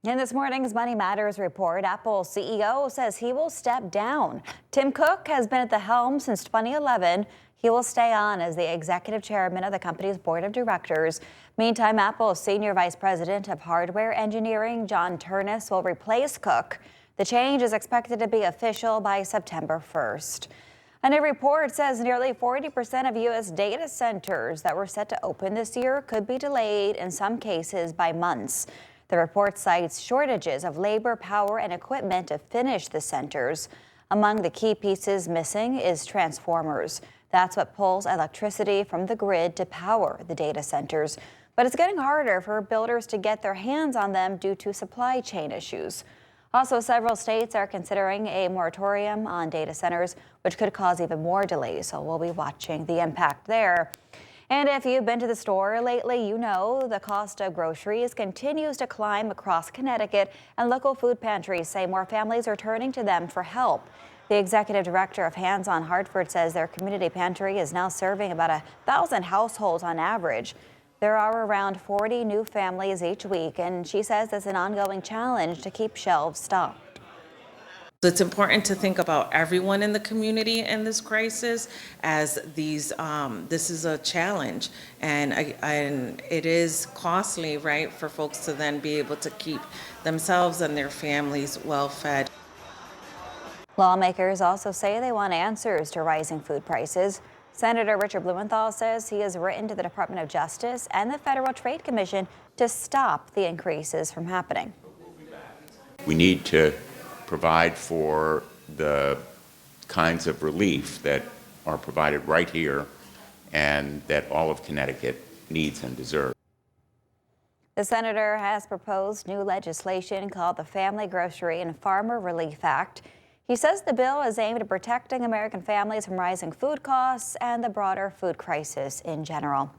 In this morning's Money Matters report, Apple CEO says he will step down. Tim Cook has been at the helm since 2011. He will stay on as the executive chairman of the company's board of directors. Meantime, Apple's senior vice president of hardware engineering, John Ternus, will replace Cook. The change is expected to be official by September 1st. A new report says nearly 40% of U.S. data centers that were set to open this year could be delayed, in some cases by months. The report cites shortages of labor, power, and equipment to finish the centers. Among the key pieces missing is transformers. That's what pulls electricity from the grid to power the data centers. But it's getting harder for builders to get their hands on them due to supply chain issues. Also, several states are considering a moratorium on data centers, which could cause even more delays. So we'll be watching the impact there. And if you've been to the store lately, you know the cost of groceries continues to climb across Connecticut, and local food pantries say more families are turning to them for help. The executive director of Hands On Hartford says their community pantry is now serving about 1,000 households on average. There are around 40 new families each week, and she says it's an ongoing challenge to keep shelves stocked. It's important to think about everyone in the community in this crisis, as this is a challenge, and it is costly, right, for folks to then be able to keep themselves and their families well fed. Lawmakers also say they want answers to rising food prices. Senator Richard Blumenthal says he has written to the Department of Justice and the Federal Trade Commission to stop the increases from happening. We need to provide for the kinds of relief that are provided right here and that all of Connecticut needs and deserves. The senator has proposed new legislation called the Family Grocery and Farmer Relief Act. He says the bill is aimed at protecting American families from rising food costs and the broader food crisis in general.